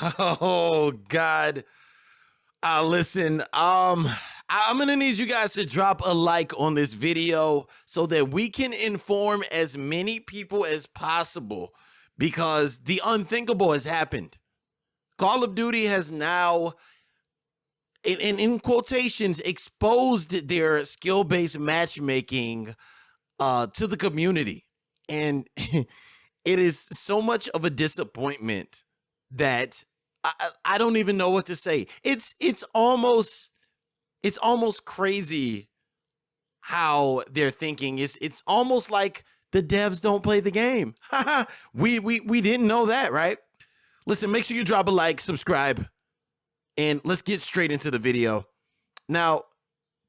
Oh God. Listen, I'm gonna need you guys to drop a like on this video so that we can inform as many people as possible because the unthinkable has happened. Call of Duty has now, in quotations, exposed their skill-based matchmaking to the community. And it is so much of a disappointment that I don't even know what to say. It's almost crazy how they're thinking. It's almost like the devs don't play the game. we didn't know that, right? Listen, make sure you drop a like, subscribe, and let's get straight into the video. Now,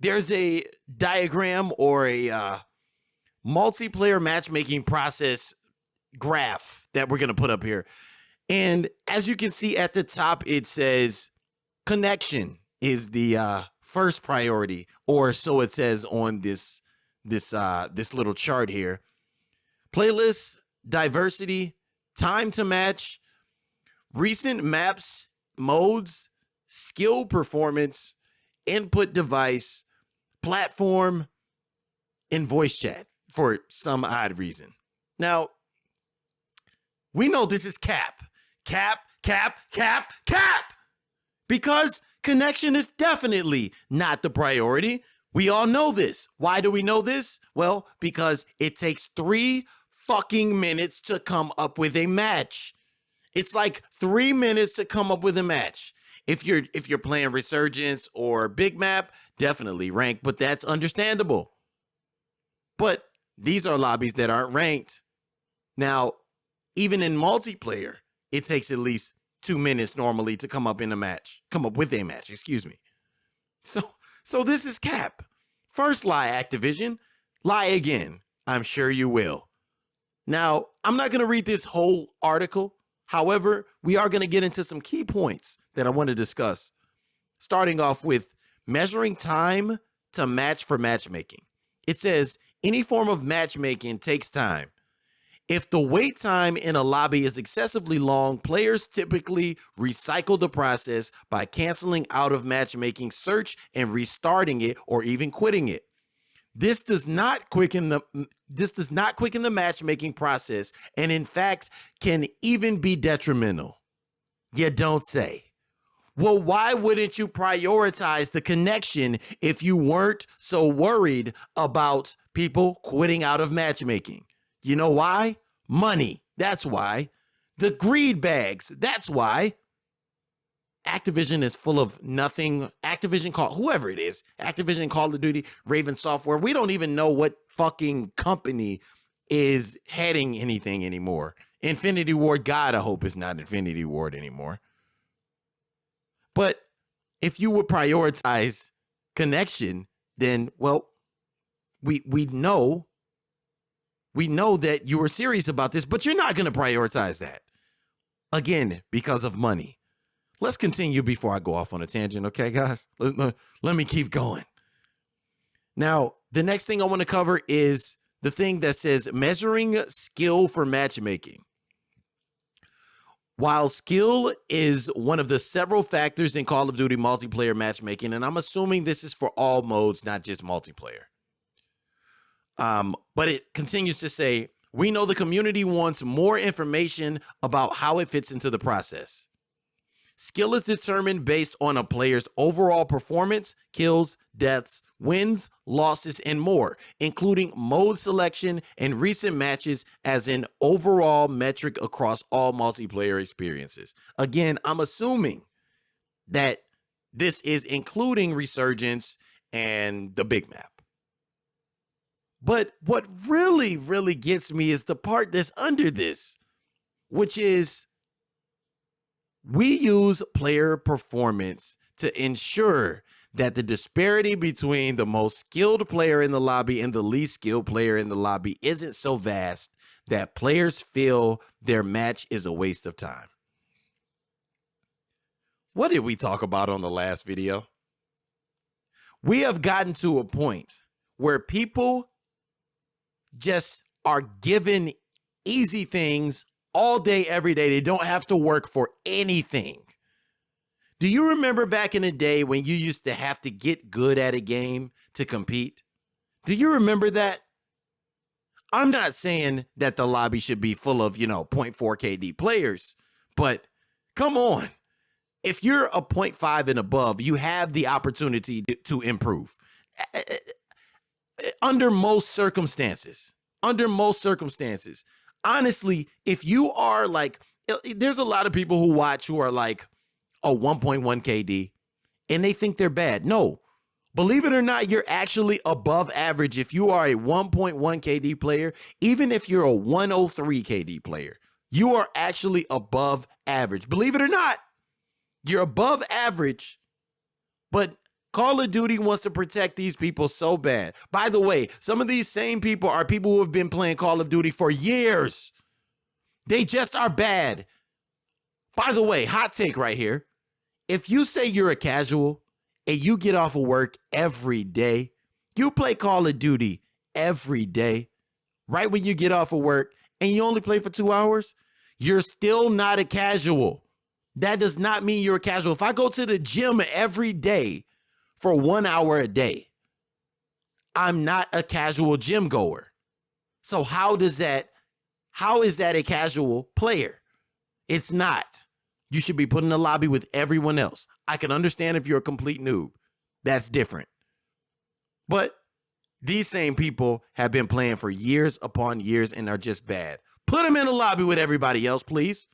there's a diagram or a multiplayer matchmaking process graph that we're going to put up here. And as you can see at the top, it says connection is the first priority, or so it says on this little chart here. Playlists, diversity, time to match, recent maps, modes, skill performance, input device, platform, and voice chat for some odd reason. Now, we know this is cap, because connection is definitely not the priority. We all know this. Why do we know this? Well, because it takes 3 fucking minutes to come up with a match. It's like 3 minutes to come up with a match. If you're playing Resurgence or Big Map, definitely ranked, but that's understandable. But these are lobbies that aren't ranked. Now, even in multiplayer, it takes at least 2 minutes normally to come up with a match, excuse me. So this is cap. First lie, Activision. Lie again. I'm sure you will. Now, I'm not going to read this whole article. However, we are going to get into some key points that I want to discuss. Starting off with measuring time to match for matchmaking. It says any form of matchmaking takes time. If the wait time in a lobby is excessively long, players typically recycle the process by canceling out of matchmaking search and restarting it or even quitting it. This does not quicken the matchmaking process, and in fact can even be detrimental. You don't say. Well, why wouldn't you prioritize the connection if you weren't so worried about people quitting out of matchmaking? You know why? Money. That's why. The greed bags. That's why. Activision is full of nothing. Activision, whoever it is, Activision, Call of Duty, Raven Software. We don't even know what fucking company is heading anything anymore. Infinity Ward, God, I hope it's not Infinity Ward anymore. But if you would prioritize connection, then, well, we know that you were serious about this, but you're not going to prioritize that. Again, because of money. Let's continue before I go off on a tangent, okay, guys? Let me keep going. Now, the next thing I want to cover is the thing that says measuring skill for matchmaking. While skill is one of the several factors in Call of Duty multiplayer matchmaking, and I'm assuming this is for all modes, not just multiplayer. But it continues to say, we know the community wants more information about how it fits into the process. Skill is determined based on a player's overall performance, kills, deaths, wins, losses, and more, including mode selection and recent matches as an overall metric across all multiplayer experiences. Again, I'm assuming that this is including Resurgence and the Big Map. But what really, really gets me is the part that's under this, which is we use player performance to ensure that the disparity between the most skilled player in the lobby and the least skilled player in the lobby isn't so vast that players feel their match is a waste of time. What did we talk about on the last video? We have gotten to a point where people just are given easy things all day, every day. They don't have to work for anything. Do you remember back in the day when you used to have to get good at a game to compete? Do you remember that? I'm not saying that the lobby should be full of, zero point 0.4 KD players, but come on. If you're a 0.5 and above, you have the opportunity to improve. Under most circumstances, honestly, if you are like, there's a lot of people who watch who are like a 1.1 KD and they think they're bad. No, believe it or not, you're actually above average if you are a 1.1 KD player. Even if you're a 103 KD player, you are actually above average. Believe it or not, you're above average, but Call of Duty wants to protect these people so bad. By the way, some of these same people are people who have been playing Call of Duty for years. They just are bad. By the way, hot take right here. If you say you're a casual and you get off of work every day, you play Call of Duty every day, right when you get off of work, and you only play for 2 hours, you're still not a casual. That does not mean you're a casual. If I go to the gym every day for 1 hour a day, I'm not a casual gym goer. So how is that a casual player? It's not. You should be put in the lobby with everyone else. I can understand if you're a complete noob. That's different. But these same people have been playing for years upon years and are just bad. Put them in the lobby with everybody else, please.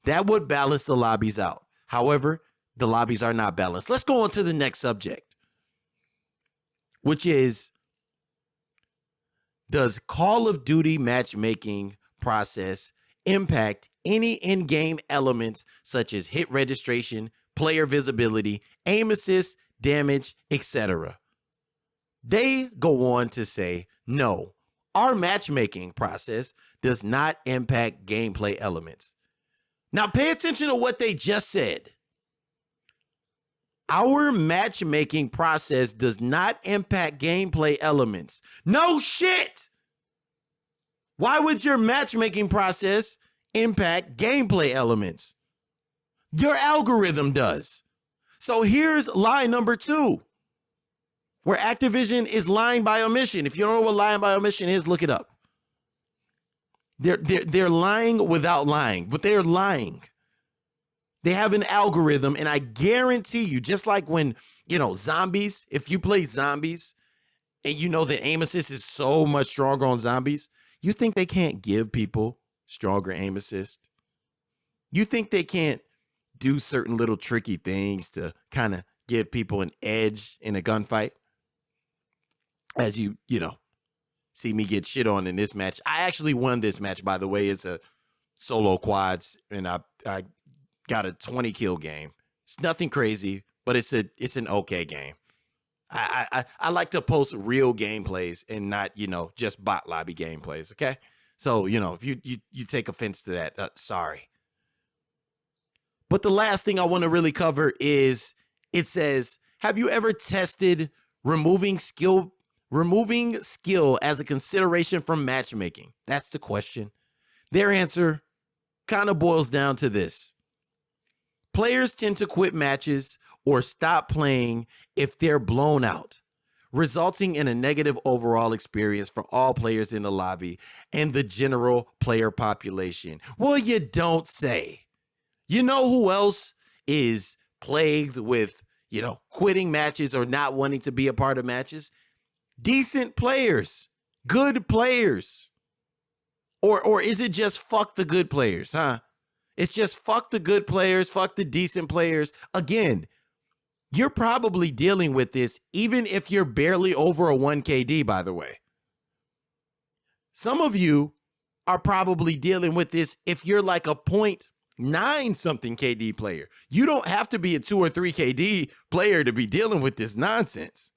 That would balance the lobbies out. However, the lobbies are not balanced. Let's go on to the next subject, which is, does Call of Duty matchmaking process impact any in-game elements such as hit registration, player visibility, aim assist, damage, etc.? They go on to say, no, our matchmaking process does not impact gameplay elements. Now pay attention to what they just said. Our matchmaking process does not impact gameplay elements. No shit! Why would your matchmaking process impact gameplay elements? Your algorithm does. So here's lie number 2, where Activision is lying by omission. If you don't know what lying by omission is, look it up. They're lying without lying, but they're lying. They have an algorithm, and I guarantee you, just like when, zombies, if you play zombies and you know that aim assist is so much stronger on zombies, you think they can't give people stronger aim assist? You think they can't do certain little tricky things to kind of give people an edge in a gunfight? As you see me get shit on in this match. I actually won this match, by the way. It's a solo quads, and I got a 20 kill game. It's nothing crazy, but it's an okay game. I like to post real gameplays and not, just bot lobby gameplays, okay? So, if you take offense to that, sorry. But the last thing I want to really cover is, it says, have you ever tested removing skill as a consideration from matchmaking? That's the question. Their answer kind of boils down to this. Players tend to quit matches or stop playing if they're blown out, resulting in a negative overall experience for all players in the lobby and the general player population. Well, you don't say. You know who else is plagued with, quitting matches or not wanting to be a part of matches? Decent players, good players. Or is it just fuck the good players, huh? It's just fuck the good players, fuck the decent players. Again, you're probably dealing with this even if you're barely over a 1 KD, by the way. Some of you are probably dealing with this if you're like a 0.9 something KD player. You don't have to be a 2 or 3 KD player to be dealing with this nonsense.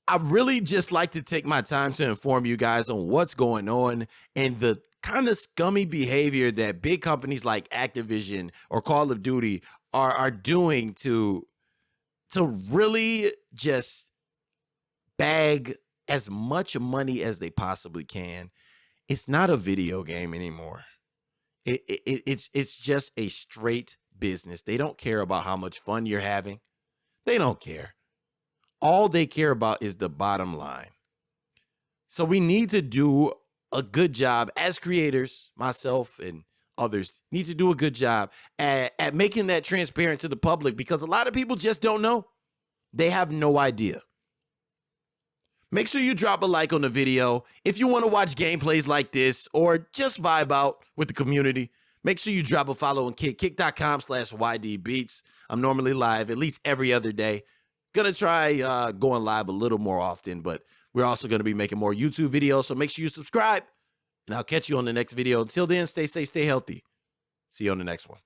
I really just like to take my time to inform you guys on what's going on and the kind of scummy behavior that big companies like Activision or Call of Duty are doing to really just bag as much money as they possibly can It's not a video game anymore. It's just a straight business. They don't care about how much fun you're having. They don't care. All they care about is the bottom line. So we need to do a good job as creators, myself and others need to do a good job at making that transparent to the public, because a lot of people just don't know. They have no idea. Make sure you drop a like on the video. If you want to watch gameplays like this or just vibe out with the community, make sure you drop a follow on Kick, kick.com/ydbeats. I'm normally live at least every other day. Gonna try going live a little more often, but we're also gonna be making more YouTube videos, so make sure you subscribe, and I'll catch you on the next video. Until then, stay safe, stay healthy. See you on the next one.